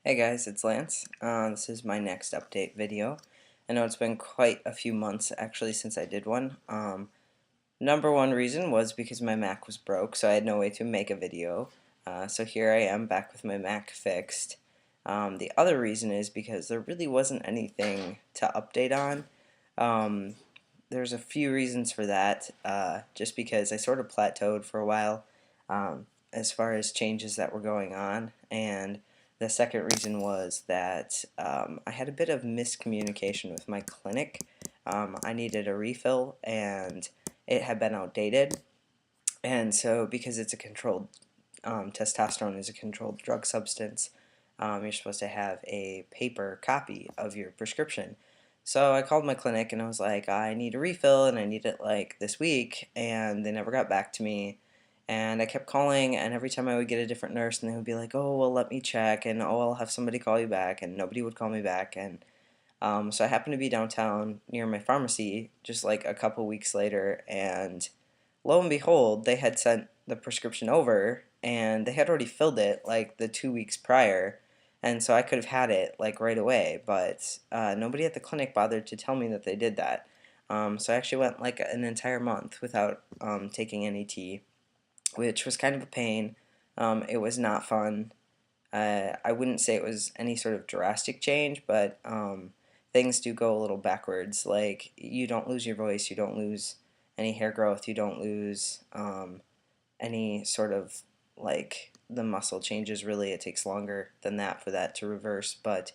Hey guys, it's Lance. This is my next update video. I know it's been quite a few months actually since I did one. Number one reason was because my Mac was broke, so I had no way to make a video. So here I am back with my Mac fixed. The other reason is because there really wasn't anything to update on. Um, there's a few reasons for that, just because I sort of plateaued for a while as far as changes that were going on, and the second reason was that I had a bit of miscommunication with my clinic. I needed a refill, and it had been outdated, and so because it's a controlled testosterone is a controlled drug substance, you're supposed to have a paper copy of your prescription. So I called my clinic and I was like, I need a refill and I need it like this week, and they never got back to me. And I kept calling, and every time I would get a different nurse, and they would be like, "Oh, well, let me check," and "Oh, I'll have somebody call you back," and nobody would call me back. And so I happened to be downtown near my pharmacy just like a couple weeks later, and lo and behold, they had sent the prescription over and they had already filled it like the 2 weeks prior. And so I could have had it like right away, but nobody at the clinic bothered to tell me that they did that. So I actually went like an entire month without taking any tea, which was kind of a pain. It was not fun. I wouldn't say it was any sort of drastic change, but things do go a little backwards. Like, you don't lose your voice, you don't lose any hair growth, you don't lose any sort of like the muscle changes. Really, it takes longer than that for that to reverse. But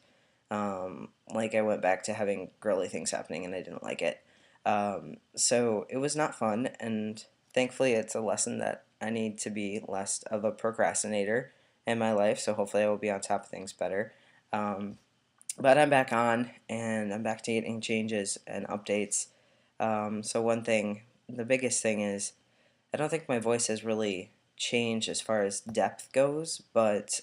like, I went back to having girly things happening, and I didn't like it. So it was not fun, and thankfully, it's a lesson that I need to be less of a procrastinator in my life, so hopefully I will be on top of things better. Um, but I'm back on, and I'm back to getting changes and updates. So one thing, the biggest thing is, I don't think my voice has really changed as far as depth goes, but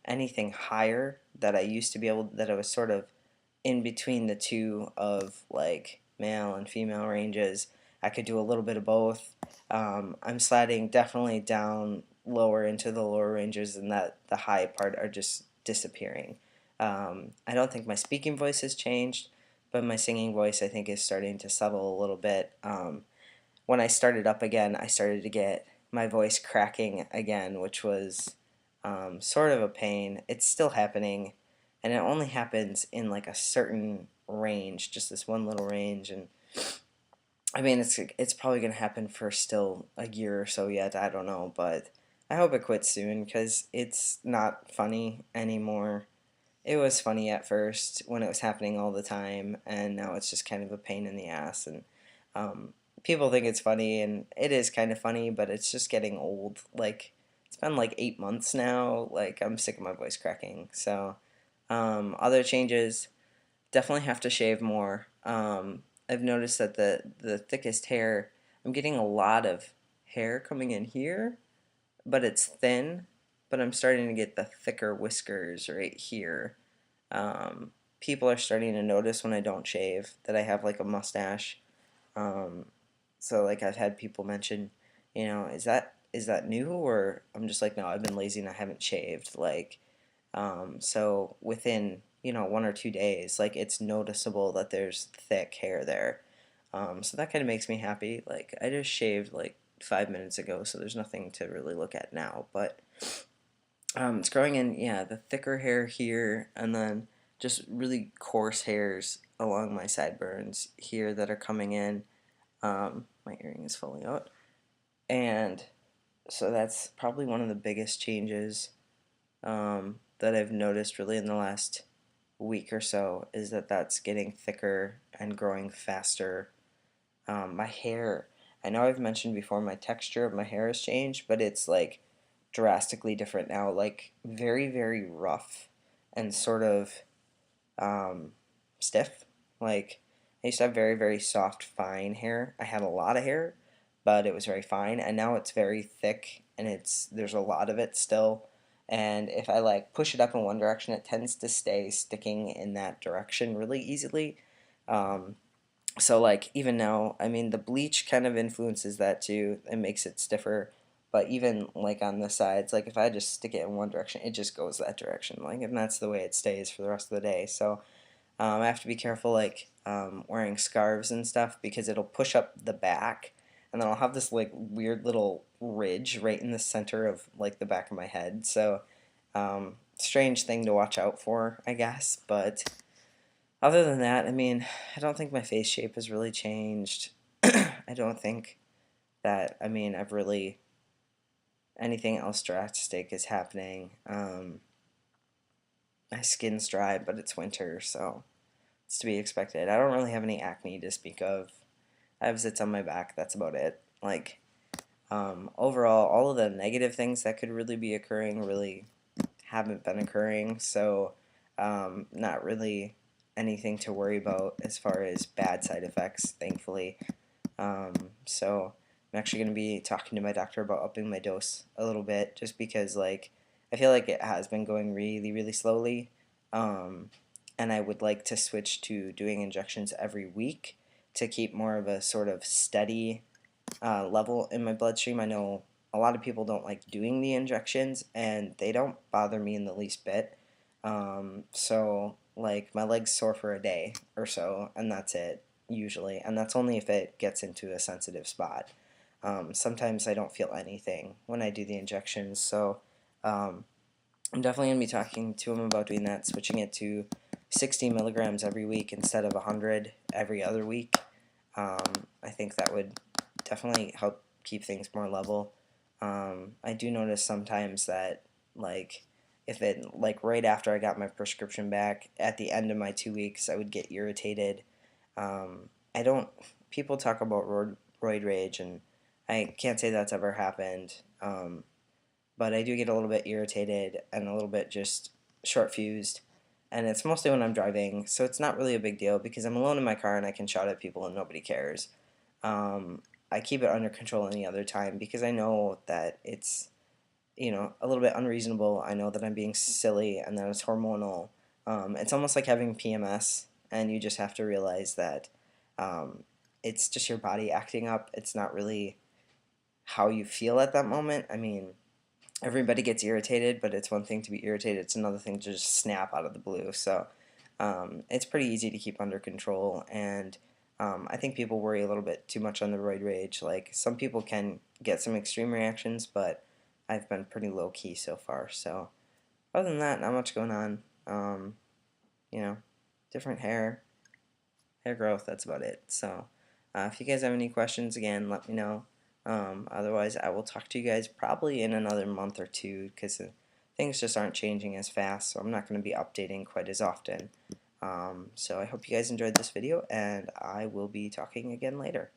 anything higher that I used to be able, that I was sort of in between the two of like male and female ranges. I could do a little bit of both. I'm sliding definitely down lower into the lower ranges, and that the high part are just disappearing. I don't think my speaking voice has changed, but my singing voice I think is starting to settle a little bit. When I started up again, I started to get my voice cracking again, which was sort of a pain. It's still happening, and it only happens in like a certain range, just this one little range. And I mean, it's probably gonna happen for still a year or so yet. I don't know, but I hope it quits soon because it's not funny anymore. It was funny at first when it was happening all the time, and now it's just kind of a pain in the ass. And um, people think it's funny, and it is kind of funny, but it's just getting old. Like, it's been like 8 months now. Like, I'm sick of my voice cracking. So, other changes, definitely have to shave more. I've noticed that the thickest hair, I'm getting a lot of hair coming in here, but it's thin. But I'm starting to get the thicker whiskers right here. People are starting to notice when I don't shave that I have like a mustache. Um, so like, I've had people mention, is that new? Or I'm just like, no, I've been lazy and I haven't shaved. Like, so within 1 or 2 days, like, it's noticeable that there's thick hair there. So that kind of makes me happy. Like, I just shaved like 5 minutes ago, so there's nothing to really look at now. But it's growing in, yeah, the thicker hair here, and then just really coarse hairs along my sideburns here that are coming in. My earring is falling out. And so that's probably one of the biggest changes that I've noticed really in the last week or so, is that that's getting thicker and growing faster. My hair, I know I've mentioned before, my texture of my hair has changed, but it's like drastically different now, like very, very rough and sort of um, stiff. Like, I used to have very, very soft, fine hair. I had a lot of hair, but it was very fine, and now it's very thick, and there's a lot of it still. And if I like push it up in one direction, it tends to stay sticking in that direction really easily. Um, so like, even now, I mean, the bleach kind of influences that too. It makes it stiffer, but even like on the sides, like if I just stick it in one direction, it just goes that direction, like, and that's the way it stays for the rest of the day. So I have to be careful, like wearing scarves and stuff, because it'll push up the back, and then I'll have this like weird little ridge right in the center of like the back of my head. So strange thing to watch out for, I guess. But other than that, I mean, I don't think my face shape has really changed. I don't think that, I mean, I've really, anything else drastic is happening. My skin's dry, but it's winter, so it's to be expected. I don't really have any acne to speak of. I have zits on my back, that's about it. Like, overall, all of the negative things that could really be occurring really haven't been occurring, so not really anything to worry about as far as bad side effects, thankfully. So I'm actually going to be talking to my doctor about upping my dose a little bit, just because like I feel like it has been going really, really slowly, and I would like to switch to doing injections every week to keep more of a sort of steady level in my bloodstream. I know a lot of people don't like doing the injections, and they don't bother me in the least bit. So like my legs sore for a day or so, and that's it usually, and that's only if it gets into a sensitive spot. Sometimes I don't feel anything when I do the injections, so I'm definitely going to be talking to him about doing that, switching it to 60 milligrams every week instead of 100 every other week. I think that would definitely help keep things more level. I do notice sometimes that, like, if it, like, right after I got my prescription back, at the end of my 2 weeks, I would get irritated. I don't, people talk about roid rage, and I can't say that's ever happened. But I do get a little bit irritated and a little bit just short fused, and it's mostly when I'm driving, so it's not really a big deal because I'm alone in my car and I can shout at people and nobody cares. I keep it under control any other time because I know that it's, a little bit unreasonable. I know that I'm being silly and that it's hormonal. It's almost like having PMS, and you just have to realize that it's just your body acting up. It's not really how you feel at that moment. I mean, everybody gets irritated, but it's one thing to be irritated, it's another thing to just snap out of the blue. So it's pretty easy to keep under control, and I think people worry a little bit too much on the roid rage. Like, some people can get some extreme reactions, but I've been pretty low key so far. So other than that, not much going on. You know, different hair growth, that's about it. So if you guys have any questions, again, let me know. Otherwise, I will talk to you guys probably in another month or two, because things just aren't changing as fast, so I'm not going to be updating quite as often. So I hope you guys enjoyed this video, and I will be talking again later.